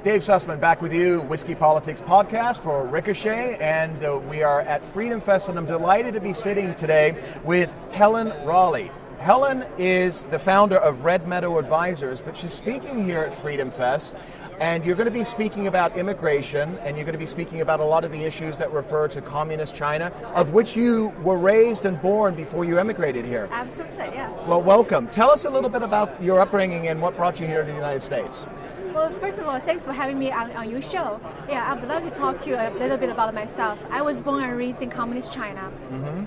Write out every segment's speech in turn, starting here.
Dave Sussman back with you, Whiskey Politics Podcast for Ricochet, and we are at Freedom Fest, and I'm delighted to be sitting today with Helen Raleigh. Helen is the founder of Red Meadow Advisors, but she's speaking here at Freedom Fest, and you're going to be speaking about immigration, and you're going to be speaking about a lot of the issues that refer to communist China, of which you were raised and born before you emigrated here. Absolutely, yeah. Well, welcome. Tell us a little bit about your upbringing and what brought you here to the United States. Well, first of all, thanks for having me on your show. Yeah, I would love to talk to you a little bit about myself. I was born and raised in communist China. Mm-hmm.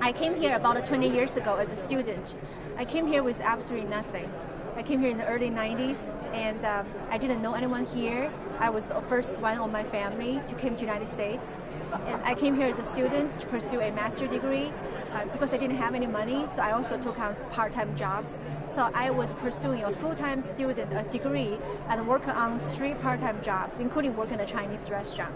I came here about 20 years ago as a student. I came here with absolutely nothing. I came here in the early 90s, and I didn't know anyone here. I was the first one of my family to come to the United States. And I came here as a student to pursue a master's degree. Because I didn't have any money, so I also took on part-time jobs. So I was pursuing a full-time student degree and working on 3 part-time jobs, including working in a Chinese restaurant.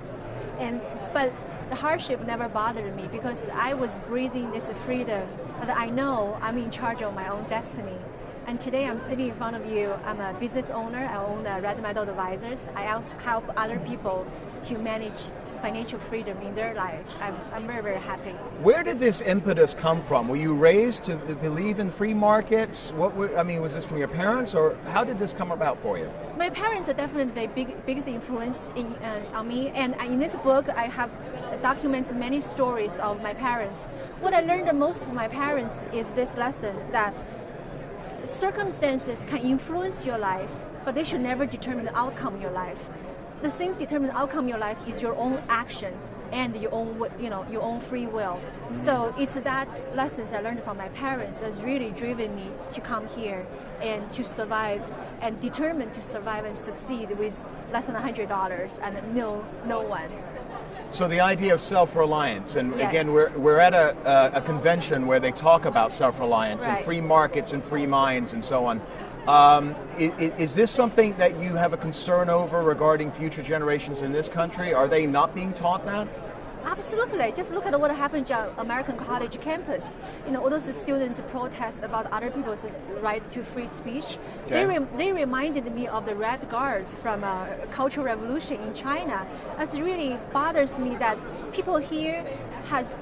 But the hardship never bothered me because I was breathing this freedom that I know I'm in charge of my own destiny. And today I'm sitting in front of you. I'm a business owner. I own the Red Meadow Advisors. I help other people to manage financial freedom in their life. I'm very, very happy. Where did this impetus come from? Were you raised to believe in free markets? Was this from your parents, or how did this come about for you? My parents are definitely the biggest influence on me, and in this book I have documents many stories of my parents. What I learned the most from my parents is this lesson that circumstances can influence your life, but they should never determine the outcome of your life. The things determine the outcome of your life is your own action and your own free will. So it's that lessons I learned from my parents that's really driven me to come here and to survive and determined to survive and succeed with less than $100 and no one. So the idea of self-reliance, and yes. Again, we're at a convention where they talk about self-reliance right. and free markets and free minds and so on. Is this something that you have a concern over regarding future generations in this country? Are they not being taught that? Absolutely. Just look at what happened to American college campus. All those students protest about other people's right to free speech. Okay. They reminded me of the Red Guards from Cultural Revolution in China. That really bothers me that people here has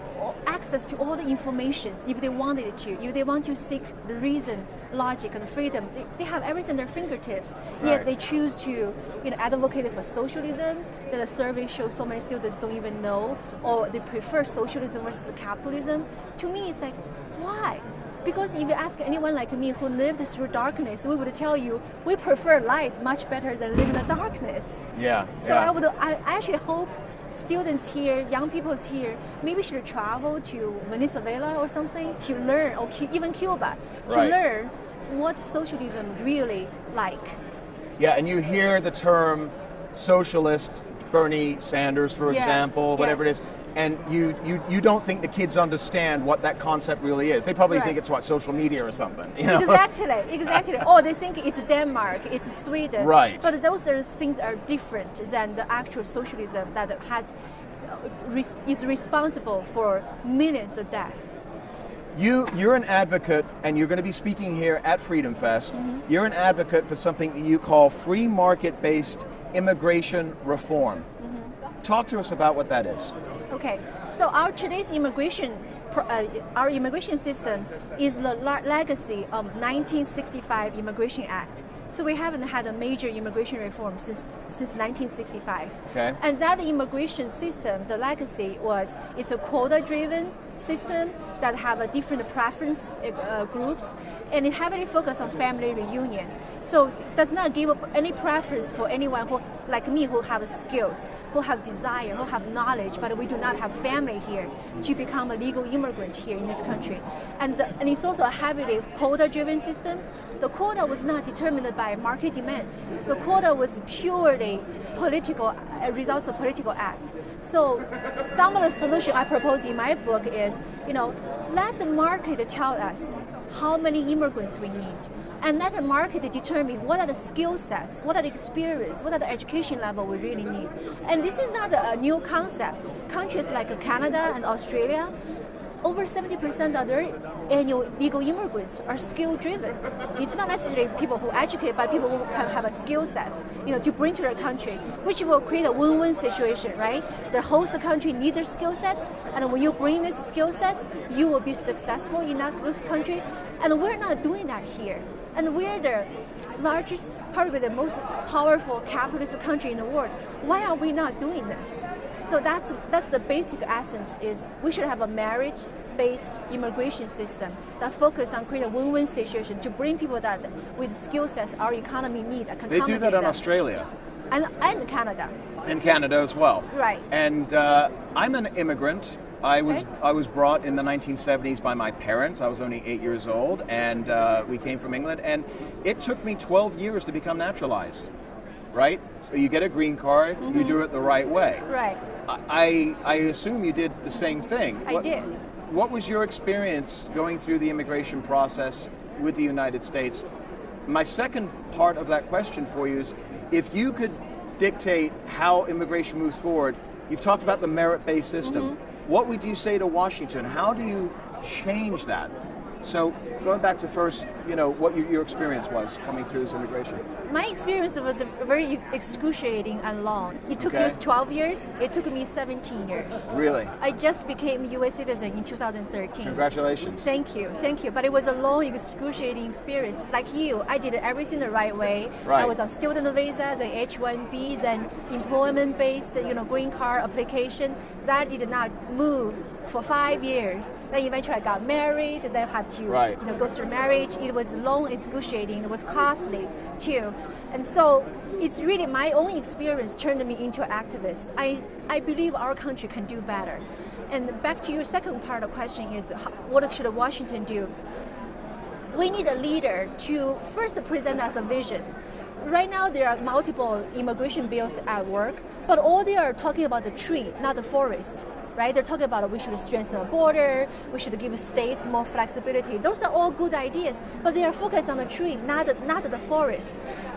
access to all the information if they wanted to. If they want to seek the reason, logic, and freedom, they have everything at their fingertips. Yet right. they choose to advocate for socialism that the survey shows so many students don't even know, or they prefer socialism versus capitalism. To me, it's like, why? Because if you ask anyone like me who lived through darkness, we would tell you we prefer light much better than living in the darkness. Yeah. So yeah. I actually hope students here, young people here, maybe should travel to Venezuela or something to learn, or even Cuba, to right. learn what socialism really like. Yeah, and you hear the term socialist, Bernie Sanders, for yes. example, whatever yes. it is, and you don't think the kids understand what that concept really is. They probably right. think it's social media or something. Exactly. Or they think it's Denmark, it's Sweden. Right. But those things are different than the actual socialism that is responsible for millions of deaths. You're an advocate, and you're going to be speaking here at Freedom Fest. Mm-hmm. You're an advocate for something that you call free market-based immigration reform. Mm-hmm. Talk to us about what that is. Okay, so our today's immigration system is the legacy of 1965 Immigration Act. So we haven't had a major immigration reform since 1965. Okay. And that immigration system, the legacy it's a quota-driven system that have a different preference groups, and it heavily focused on family reunion. So it does not give up any preference for anyone who, like me, who have skills, who have desire, who have knowledge, but we do not have family here to become a legal immigrant here in this country. And it's also a heavily quota-driven system. The quota was not determined by market demand. The quota was purely political, results of political act. So some of the solution I propose in my book is, let the market tell us how many immigrants we need. And let the market determine what are the skill sets, what are the experience, what are the education level we really need. And this is not a new concept. Countries like Canada and Australia, over 70% of their annual legal immigrants are skill-driven. It's not necessarily people who are educated, but people who can have a skill sets, to bring to their country, which will create a win-win situation, right? The host country needs their skill sets, and when you bring these skill sets, you will be successful in those country. And we're not doing that here. And we're the largest, probably the most powerful capitalist country in the world. Why are we not doing this? So that's the basic essence, is we should have a merit-based immigration system that focus on creating a win-win situation to bring people that with skill sets our economy need. They do that in Australia. And Canada. In Canada as well. Right. And I'm an immigrant. I was brought in the 1970s by my parents. I was only 8 years old, and we came from England. And it took me 12 years to become naturalized. Right? So you get a green card, you do it the right way. Right. I assume you did the same thing. I did. What was your experience going through the immigration process with the United States? My second part of that question for you is, if you could dictate how immigration moves forward, you've talked about the merit-based system. What would you say to Washington? How do you change that? So going back to first, what your experience was coming through this immigration. My experience was very excruciating and long. It took me 12 years. It took me 17 years. Really? I just became a U.S. citizen in 2013. Congratulations. Thank you. But it was a long, excruciating experience. Like you, I did everything the right way. Right. I was on student visas and H-1Bs and employment-based, green card application. That did not move for 5 years. Then eventually I got married. Then had to go through marriage. It was long, excruciating. It was costly too. And so it's really my own experience turned me into an activist. I believe our country can do better. And back to your second part of the question is, what should Washington do? We need a leader to first present us a vision. Right now there are multiple immigration bills at work, but all they are talking about the tree, not the forest. Right? They're talking about we should strengthen the border, we should give states more flexibility. Those are all good ideas, but they are focused on the tree, not the forest.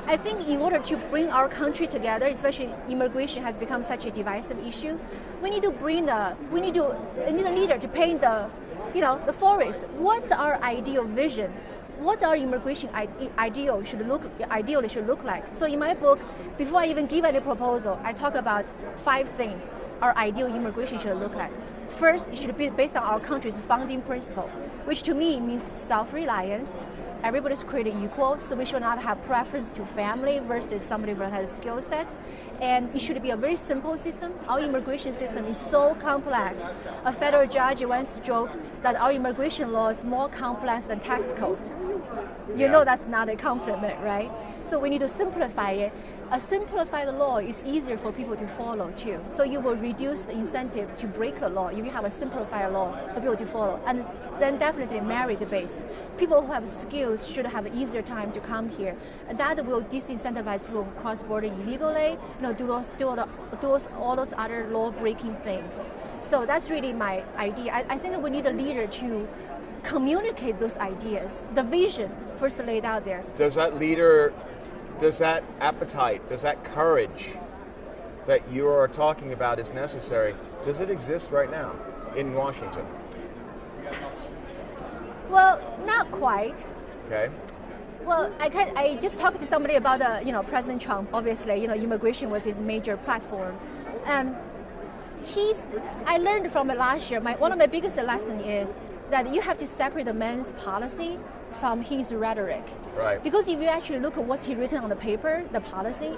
I think in order to bring our country together, especially immigration has become such a divisive issue, we need a leader to paint the forest. What's our ideal vision? What our immigration ideally should look like. So in my book, before I even give any proposal, I talk about 5 things our ideal immigration should look like. First, it should be based on our country's founding principle, which to me means self-reliance. Everybody's created equal, so we should not have preference to family versus somebody who has skill sets. And it should be a very simple system. Our immigration system is so complex. A federal judge once joked that our immigration law is more complex than tax code. You know that's not a compliment, right? So we need to simplify it. A simplified law is easier for people to follow too. So you will reduce the incentive to break the law if you have a simplified law for people to follow. And then definitely merit-based. People who have skills should have an easier time to come here. And that will disincentivize people who cross border illegally, do all those other law-breaking things. So that's really my idea. I think we need a leader to communicate those ideas, the vision first laid out there. Does that leader, does that appetite, does that courage that you are talking about is necessary, does it exist right now in Washington? Well, not quite. Okay. Well, I just talked to somebody about President Trump. Obviously, immigration was his major platform, and I learned from it last year. One of my biggest lessons is that you have to separate the man's policy from his rhetoric. Right. Because if you actually look at what's he written on the paper, the policy,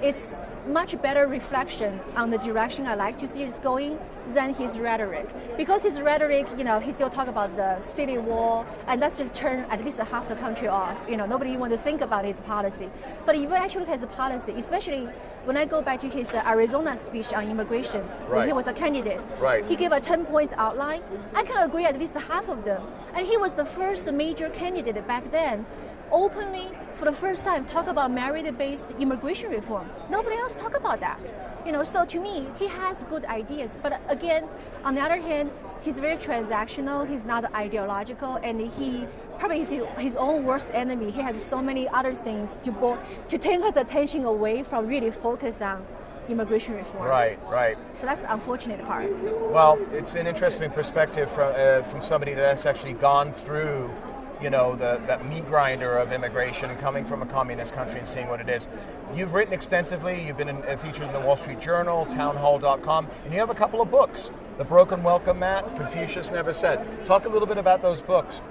it's much better reflection on the direction I like to see it's going than his rhetoric. Because his rhetoric, he still talk about the city wall, and that's just turn at least half the country off. Nobody even want to think about his policy. But if you actually look at his policy, especially when I go back to his Arizona speech on immigration, when he was a candidate, he gave a 10 points outline. I can agree at least half of them. And he was the first major candidate back then openly, for the first time, talk about merit-based immigration reform. Nobody else talk about that. So to me, he has good ideas. But again, on the other hand, he's very transactional, he's not ideological, and he probably is his own worst enemy. He has so many other things to take his attention away from really focus on immigration reform. Right, right. So that's the unfortunate part. Well, it's an interesting perspective from somebody that's actually gone through, that meat grinder of immigration, coming from a communist country and seeing what it is. You've written extensively. You've been featured in the Wall Street Journal, townhall.com, and you have a couple of books. The Broken Welcome Mat, Confucius Never Said. Talk a little bit about those books,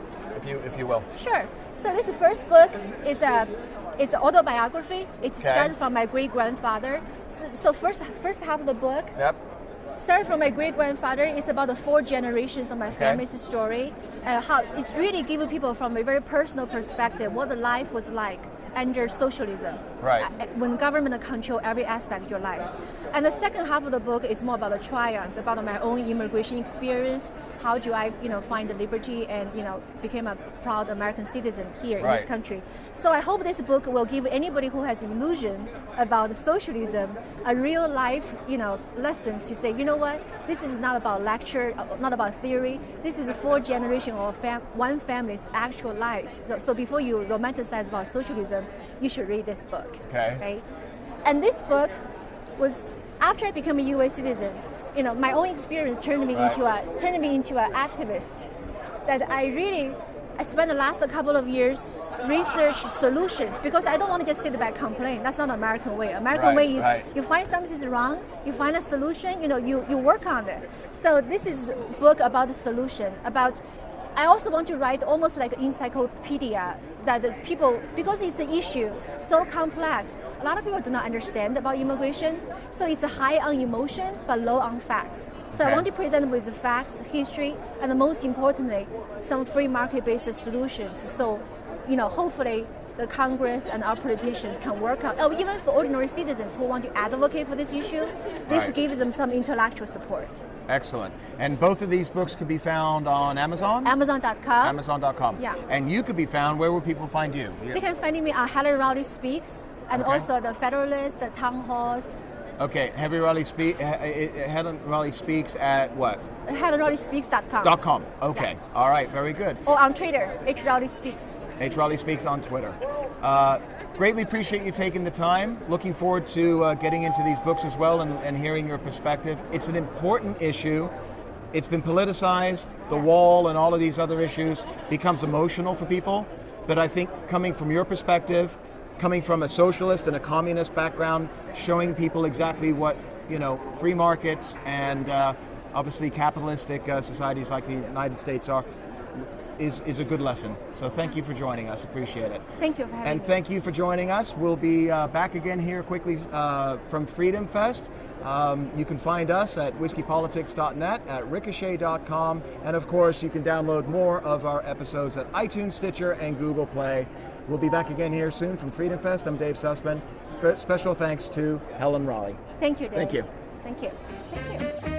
if you will. Sure. So this first book is it's an autobiography. It started from my great-grandfather. So first half of the book, started from my great-grandfather. It's about the 4 generations of my family's story. How it's really giving people from a very personal perspective what the life was like under socialism. Right. When government control every aspect of your life. And the second half of the book is more about the triumphs, about my own immigration experience. How do I, find the liberty and, became a proud American citizen here in this country. So I hope this book will give anybody who has illusion about socialism a real life, lessons to say, you know what, this is not about lecture, not about theory. This is 4 generations of one family's actual lives. So before you romanticize about socialism, you should read this book. Okay. Right? And this book was after I became a U.S. citizen. My own experience turned me into an activist. That I spent the last couple of years research solutions because I don't want to just sit back and complain. That's not the American way. American way is you find something is wrong, you find a solution, you work on it. So this is a book about the solution. I also want to write almost like an encyclopedia that the people, because it's an issue so complex, a lot of people do not understand about immigration. So it's high on emotion but low on facts. So I want to present with the facts, history, and most importantly, some free market-based solutions. So, hopefully the Congress and our politicians can work on, even for ordinary citizens who want to advocate for this issue, this gives them some intellectual support. Excellent. And both of these books could be found on Amazon? Amazon.com. Amazon.com. Yeah. And you could be found, where will people find you? They can find me on Helen Raleigh Speaks, and also the Federalist, the Town Halls. Okay, Helen Raleigh Speaks at what? HelenRaleighSpeaks.com. Okay. Yeah. All right. Very good. Or on Twitter, H. Raleigh Speaks. H. Raleigh Speaks on Twitter. Greatly appreciate you taking the time. Looking forward to getting into these books as well and hearing your perspective. It's an important issue. It's been politicized. The wall and all of these other issues becomes emotional for people. But I think coming from your perspective, coming from a socialist and a communist background, showing people exactly what, free markets and obviously capitalistic societies like the United States are, is a good lesson. So thank you for joining us. Appreciate it. Thank you for having me. And thank you for joining us. We'll be back again here quickly from Freedom Fest. You can find us at whiskeypolitics.net, at ricochet.com, and of course you can download more of our episodes at iTunes, Stitcher, and Google Play. We'll be back again here soon from Freedom Fest. I'm Dave Sussman. Special thanks to Helen Raleigh. Thank you, Dave. Thank you. Thank you. Thank you.